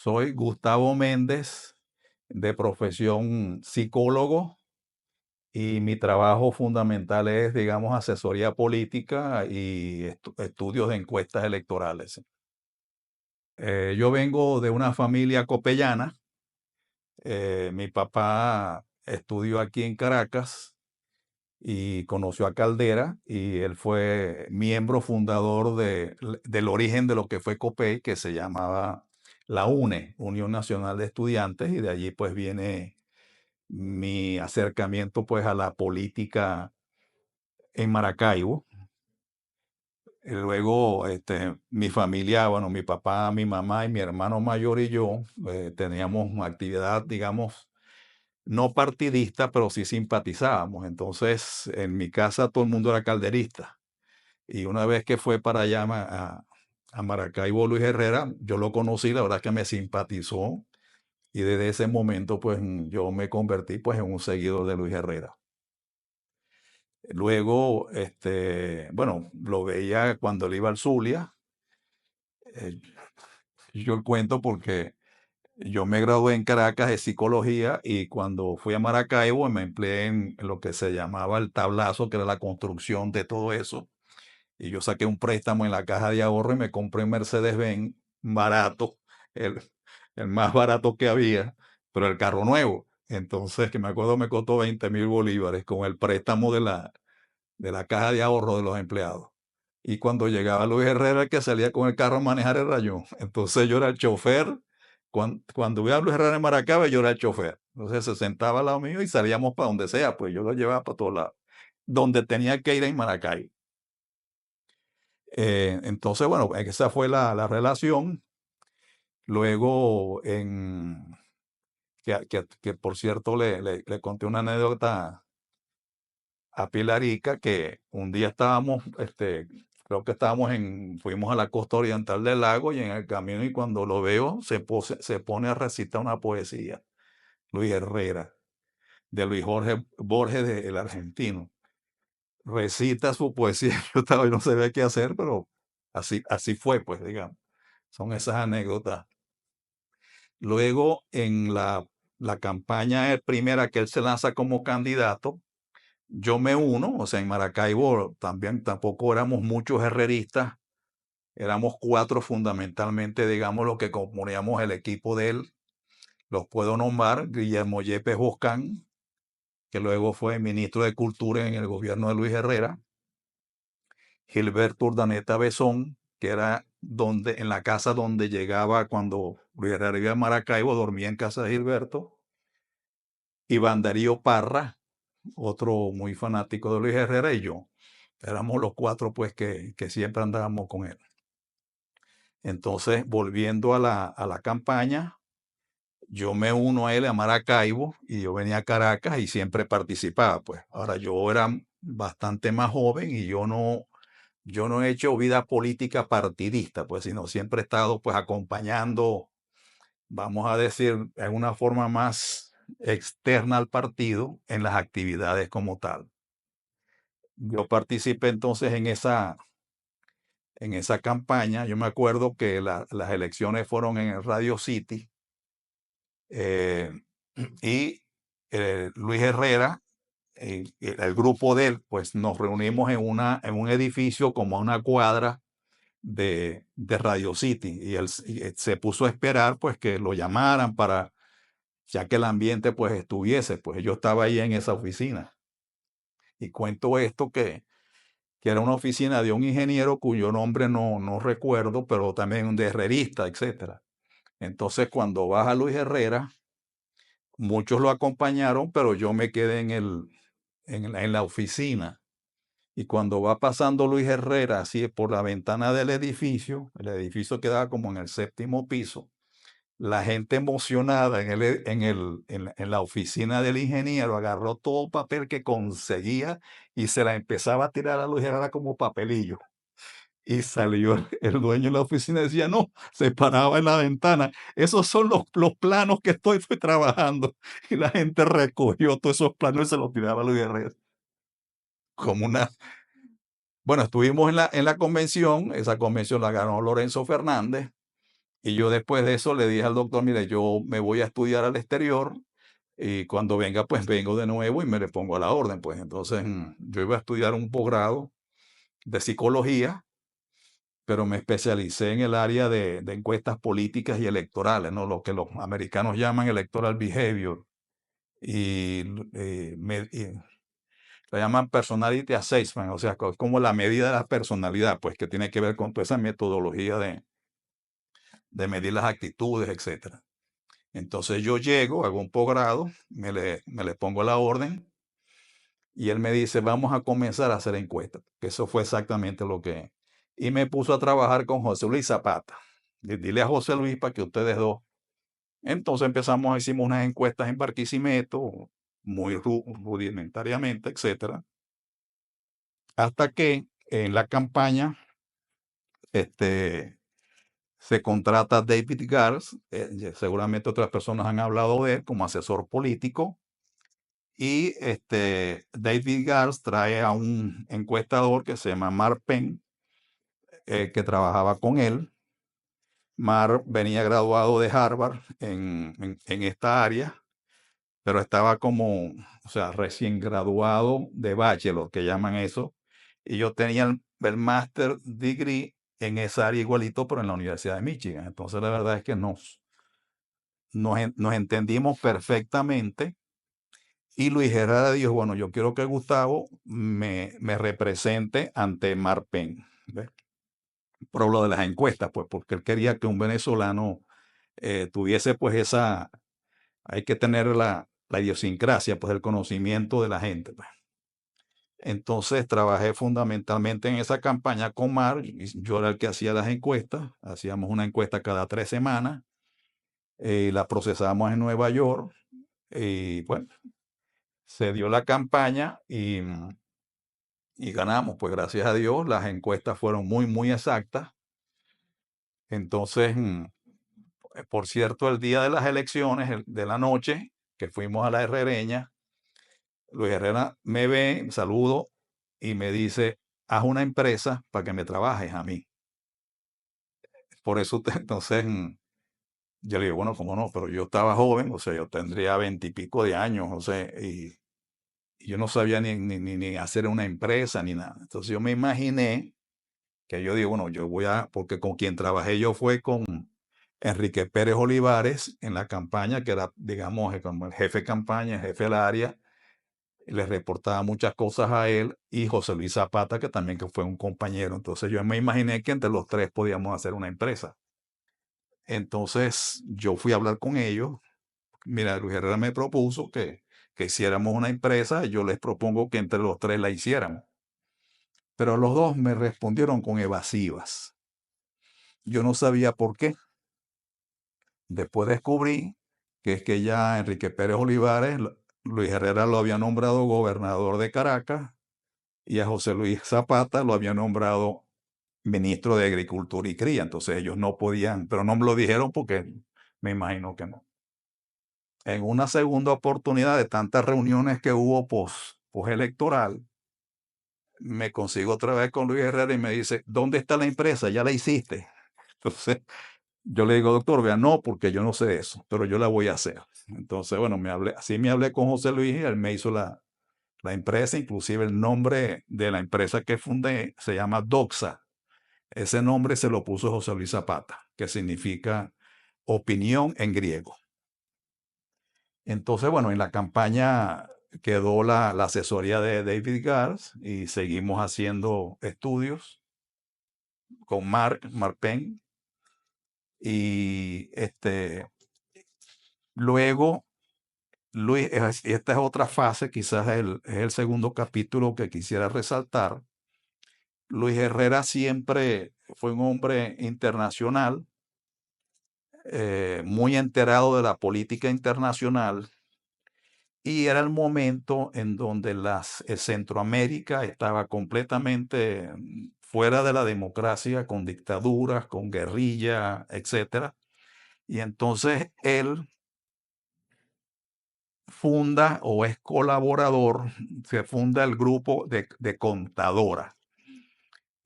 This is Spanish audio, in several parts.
Soy Gustavo Méndez, de profesión psicólogo, y mi trabajo fundamental es, digamos, asesoría política y estudios de encuestas electorales. Yo vengo de una familia copellana. Mi papá estudió aquí en Caracas y conoció a Caldera, y él fue miembro fundador del origen de lo que fue COPEI, que se llamaba la UNE, Unión Nacional de Estudiantes, y de allí pues viene mi acercamiento pues a la política en Maracaibo. Luego, mi familia, bueno, mi papá, mi mamá y mi hermano mayor y yo teníamos una actividad, digamos, no partidista, pero sí simpatizábamos. Entonces, en mi casa todo el mundo era calderista. Y una vez que fue para allá a Maracaibo Luis Herrera, yo lo conocí, la verdad que me simpatizó, y desde ese momento pues yo me convertí pues en un seguidor de Luis Herrera. Luego, bueno, lo veía cuando él iba al Zulia. eh, yo cuento porque yo me gradué en Caracas de psicología, y cuando fui a Maracaibo me empleé en lo que se llamaba el tablazo, que era la construcción de todo eso. Y yo saqué un préstamo en la caja de ahorro y me compré un Mercedes-Benz barato, el, el más barato que había, pero el carro nuevo. Entonces, que me acuerdo, me costó 20.000 bolívares con el préstamo de la caja de ahorro de los empleados. Y cuando llegaba Luis Herrera, el que salía con el carro a manejar era yo. Entonces yo era el chofer. Cuando iba a Luis Herrera en Maracaibo, yo era el chofer. Entonces se sentaba al lado mío y salíamos para donde sea, pues yo lo llevaba para todos lados, donde tenía que ir en Maracaibo. Entonces, bueno, esa fue la relación. Luego, que por cierto le conté una anécdota a Pilarica, que un día estábamos, creo que fuimos a la costa oriental del lago, y en el camino, y cuando lo veo, se pone a recitar una poesía, Luis Herrera, de Luis Jorge Borges, el argentino. Recita su poesía. Yo estaba y no sabía qué hacer, pero así fue, pues, digamos. Son esas anécdotas. Luego, en la campaña primera que él se lanza como candidato, yo me uno. O sea, en Maracaibo también tampoco éramos muchos herreristas, éramos cuatro fundamentalmente, digamos, los que componíamos el equipo de él. Los puedo nombrar: Guillermo Yepes Boscán, que luego fue ministro de Cultura en el gobierno de Luis Herrera; Gilberto Urdaneta Besón, que era en la casa donde llegaba cuando Luis Herrera iba a Maracaibo, dormía en casa de Gilberto; Iván Darío Parra, otro muy fanático de Luis Herrera; y yo. Éramos los cuatro, pues, que siempre andábamos con él. Entonces, volviendo a la campaña, yo me uno a él a Maracaibo, y yo venía a Caracas y siempre participaba, pues. Ahora, yo era bastante más joven y yo no he hecho vida política partidista, pues, sino siempre he estado, pues, acompañando, vamos a decir, en una forma más externa al partido, en las actividades como tal. Yo participé entonces en esa campaña. Yo me acuerdo que las elecciones fueron en el Radio City, eh, y Luis Herrera, el grupo de él, pues nos reunimos en un edificio como a una cuadra de Radio City, y él se puso a esperar pues que lo llamaran para, ya que el ambiente pues estuviese. Pues yo estaba ahí en esa oficina, y cuento esto, que era una oficina de un ingeniero cuyo nombre no recuerdo, pero también de herrerista, etcétera. Entonces, cuando baja Luis Herrera, muchos lo acompañaron, pero yo me quedé en la oficina. Y cuando va pasando Luis Herrera, así por la ventana del edificio, el edificio quedaba como en el séptimo piso, la gente emocionada en la oficina del ingeniero agarró todo papel que conseguía y se la empezaba a tirar a Luis Herrera como papelillo. Y salió el dueño de la oficina y decía: no, se paraba en la ventana: esos son los planos que estoy trabajando. Y la gente recogió todos esos planos y se los tiraba a Luis Herrera. Como una... Bueno, estuvimos en la convención. Esa convención la ganó Lorenzo Fernández, Y yo después de eso le dije al doctor, mire, yo me voy a estudiar al exterior y cuando venga, pues vengo de nuevo y me le pongo a la orden. Pues entonces yo iba a estudiar un posgrado de psicología, pero me especialicé en el área de encuestas políticas y electorales, ¿no? Lo que los americanos llaman electoral behavior y, la llaman personality assessment, o sea, como la medida de la personalidad, pues que tiene que ver con toda esa metodología de medir las actitudes, etcétera. Entonces yo llego, hago un posgrado, me le pongo a la orden y él me dice, vamos a comenzar a hacer encuestas, que eso fue exactamente lo que... Y me puso a trabajar con José Luis Zapata. Dile a José Luis para que ustedes dos. Entonces empezamos, hicimos unas encuestas en Barquisimeto, muy rudimentariamente, etcétera, hasta que en la campaña este, se contrata a David Gars, seguramente otras personas han hablado de él como asesor político, y David Gars trae a un encuestador que se llama Mark Penn, que trabajaba con él. Mark venía graduado de Harvard en esta área, pero estaba como, o sea, recién graduado de bachelor, que llaman eso, y yo tenía el master degree en esa área igualito, pero en la Universidad de Michigan. Entonces la verdad es que nos entendimos perfectamente y Luis Herrera dijo, bueno, yo quiero que Gustavo me represente ante Marpen, ¿ves? Por lo de las encuestas, pues, porque él quería que un venezolano tuviese pues esa, hay que tener la idiosincrasia, pues el conocimiento de la gente, pues. Entonces trabajé fundamentalmente en esa campaña con Mar, y yo era el que hacía las encuestas, hacíamos una encuesta cada 3 semanas, la procesábamos en Nueva York, y bueno, se dio la campaña y ganamos, pues gracias a Dios, las encuestas fueron muy, muy exactas. Entonces, por cierto, el día de las elecciones, de la noche, que fuimos a la Herrereña, Luis Herrera me ve, saludo y me dice, haz una empresa para que me trabajes a mí. Por eso, entonces, yo le digo, bueno, cómo no, pero yo estaba joven, o sea, yo tendría 20 y pico de años, o sea, y yo no sabía ni hacer una empresa ni nada. Entonces yo me imaginé que yo digo, bueno, yo voy a, porque con quien trabajé yo fue con Enrique Pérez Olivares en la campaña, que era, digamos, como el jefe de campaña, el jefe del área, y le reportaba muchas cosas a él, y José Luis Zapata, que también que fue un compañero. Entonces yo me imaginé que entre los tres podíamos hacer una empresa. Entonces yo fui a hablar con ellos. Mira, Luis Herrera me propuso que hiciéramos una empresa, y yo les propongo que entre los tres la hiciéramos. Pero los dos me respondieron con evasivas. Yo no sabía por qué. Después descubrí que es que ya Enrique Pérez Olivares, Luis Herrera lo había nombrado gobernador de Caracas y a José Luis Zapata lo había nombrado ministro de Agricultura y Cría. Entonces ellos no podían, pero no me lo dijeron porque me imagino que no. En una segunda oportunidad de tantas reuniones que hubo postelectoral, me consigo otra vez con Luis Herrera y me dice, ¿dónde está la empresa? Ya la hiciste. Entonces yo le digo, doctor, vea, no, porque yo no sé eso, pero yo la voy a hacer. Entonces, bueno, así me hablé con José Luis y él me hizo la empresa, inclusive el nombre de la empresa que fundé se llama Doxa. Ese nombre se lo puso José Luis Zapata, que significa opinión en griego. Entonces, bueno, en la campaña quedó la asesoría de David Gars y seguimos haciendo estudios con Mark Penn. Y luego, Luis, esta es otra fase, quizás es el segundo capítulo que quisiera resaltar. Luis Herrera siempre fue un hombre internacional, muy enterado de la política internacional, y era el momento en donde Centroamérica estaba completamente fuera de la democracia, con dictaduras, con guerrilla, etcétera. Y entonces él funda o es colaborador, se funda el grupo de Contadora.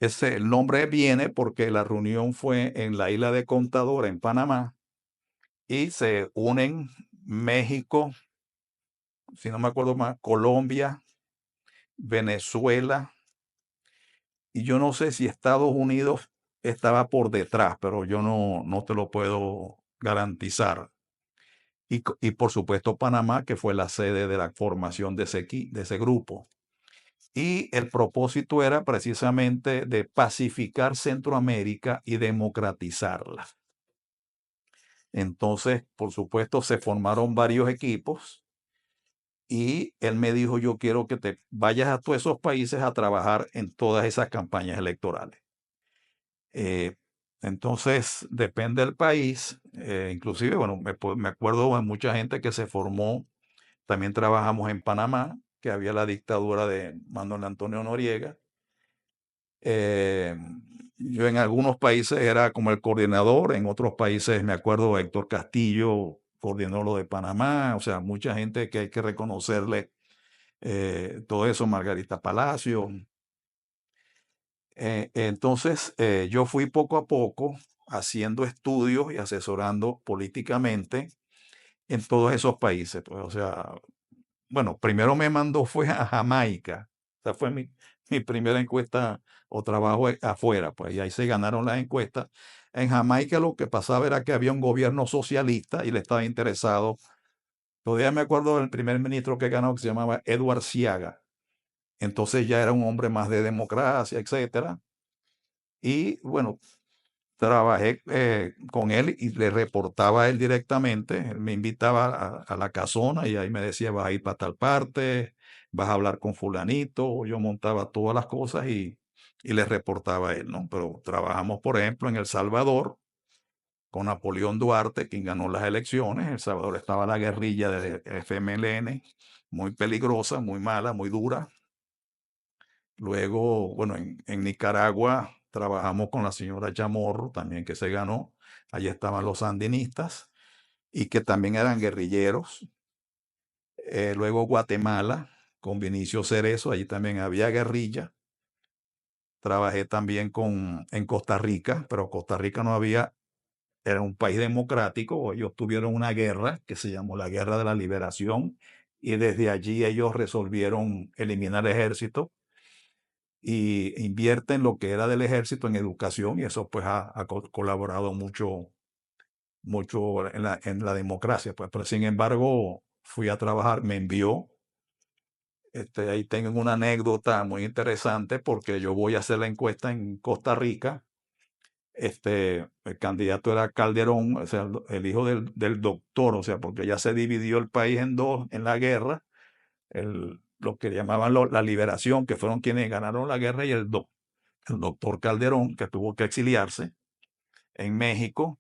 El nombre viene porque la reunión fue en la isla de Contadora, en Panamá, y se unen México, si no me acuerdo más, Colombia, Venezuela, y yo no sé si Estados Unidos estaba por detrás, pero yo no te lo puedo garantizar. Y por supuesto Panamá, que fue la sede de la formación de ese grupo. Y el propósito era precisamente de pacificar Centroamérica y democratizarla. Entonces, por supuesto, se formaron varios equipos y él me dijo, yo quiero que te vayas a todos esos países a trabajar en todas esas campañas electorales. Eh, entonces, depende del país. Inclusive, bueno, me acuerdo de mucha gente que se formó. También trabajamos en Panamá, que había la dictadura de Manuel Antonio Noriega. Eh, yo en algunos países era como el coordinador, en otros países me acuerdo Héctor Castillo coordinó lo de Panamá, o sea, mucha gente que hay que reconocerle todo eso, Margarita Palacio. Entonces, yo fui poco a poco haciendo estudios y asesorando políticamente en todos esos países. Pues, o sea, bueno, primero me mandó fue a Jamaica. Esa fue mi primera encuesta o trabajo afuera, pues, y ahí se ganaron las encuestas. En Jamaica lo que pasaba era que había un gobierno socialista y le estaba interesado. Todavía me acuerdo del primer ministro que ganó, que se llamaba Edward Ciaga. Entonces ya era un hombre más de democracia, etcétera. Y bueno, trabajé con él y le reportaba a él directamente. Él me invitaba a la casona y ahí me decía, vas a ir para tal parte, vas a hablar con fulanito. Yo montaba todas las cosas y le reportaba a él, ¿no? Pero trabajamos, por ejemplo, en El Salvador con Napoleón Duarte, quien ganó las elecciones. En El Salvador estaba la guerrilla de FMLN, muy peligrosa, muy mala, muy dura. Luego, bueno, en Nicaragua trabajamos con la señora Chamorro, también que se ganó. Allí estaban los sandinistas y que también eran guerrilleros. Luego Guatemala, con Vinicio Cerezo, allí también había guerrilla. Trabajé también en Costa Rica, pero Costa Rica no había, era un país democrático. Ellos tuvieron una guerra que se llamó la Guerra de la Liberación y desde allí ellos resolvieron eliminar el ejército y invierte en lo que era del ejército en educación y eso pues ha colaborado mucho en la democracia. Pues, pero sin embargo, fui a trabajar, me envió. Ahí tengo una anécdota muy interesante porque yo voy a hacer la encuesta en Costa Rica. El candidato era Calderón, o sea, el hijo del doctor, o sea, porque ya se dividió el país en dos en la guerra, lo que llamaban la liberación, que fueron quienes ganaron la guerra, y el doctor Calderón, que tuvo que exiliarse en México,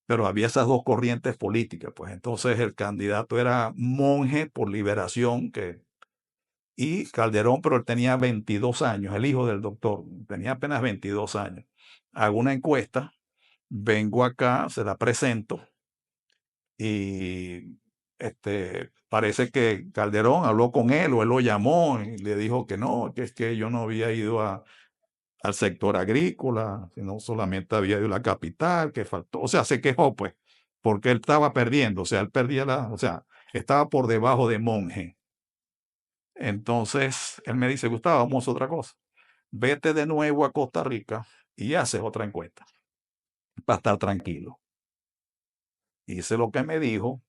pero había esas dos corrientes políticas, pues entonces el candidato era Monje por Liberación, y Calderón, pero él tenía 22 años, el hijo del doctor, tenía apenas 22 años. Hago una encuesta, vengo acá, se la presento, y parece que Calderón habló con él o él lo llamó y le dijo que no, que es que yo no había ido al sector agrícola, sino solamente había ido a la capital, que faltó, o sea, se quejó pues, porque él estaba perdiendo, o sea, él perdía o sea, estaba por debajo de Monje. Entonces, él me dice, Gustavo, vamos a otra cosa, vete de nuevo a Costa Rica y haces otra encuesta, para estar tranquilo. Hice lo que me dijo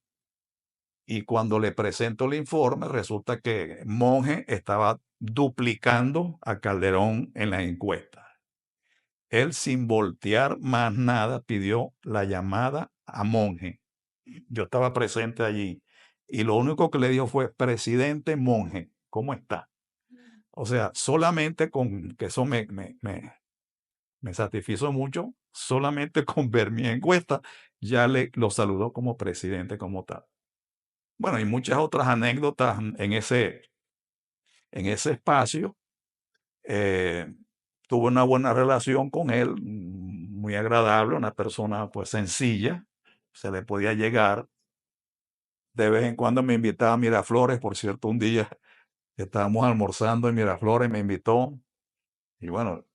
y cuando le presento el informe, resulta que Monje estaba duplicando a Calderón en la encuesta. Él, sin voltear más nada, pidió la llamada a Monje. Yo estaba presente allí y lo único que le dijo fue, presidente Monje, ¿cómo está? O sea, solamente con, que eso me satisfizo mucho, solamente con ver mi encuesta, ya lo saludó como presidente, como tal. Bueno, y muchas otras anécdotas en ese espacio. Eh, Tuve una buena relación con él, muy agradable, una persona pues sencilla, se le podía llegar. De vez en cuando me invitaba a Miraflores, por cierto, un día estábamos almorzando en Miraflores, me invitó y bueno,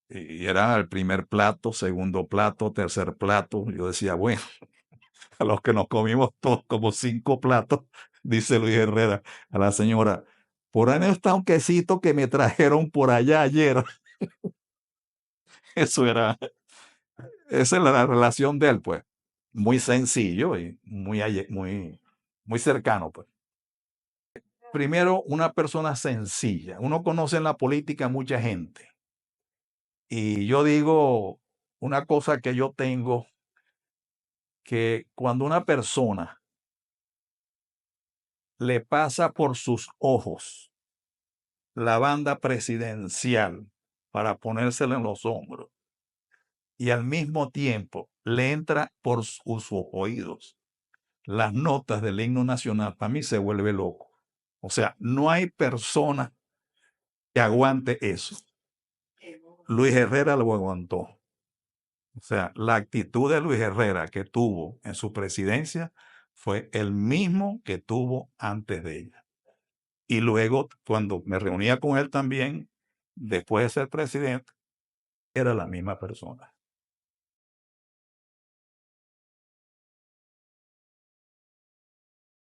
y era el primer plato, segundo plato, tercer plato. Yo decía, bueno, a los que nos comimos todos como 5 platos, dice Luis Herrera a la señora, por ahí no está un quesito que me trajeron por allá ayer. Eso era, esa es la relación de él, pues. Muy sencillo y muy cercano, pues. Primero, una persona sencilla. Uno conoce en la política mucha gente. Y yo digo una cosa que yo tengo, que cuando una persona le pasa por sus ojos la banda presidencial para ponérsela en los hombros y al mismo tiempo le entra por sus oídos las notas del himno nacional, para mí se vuelve loco. O sea, no hay persona que aguante eso. Luis Herrera lo aguantó. O sea, la actitud de Luis Herrera que tuvo en su presidencia fue el mismo que tuvo antes de ella. Y luego, cuando me reunía con él también, después de ser presidente, era la misma persona.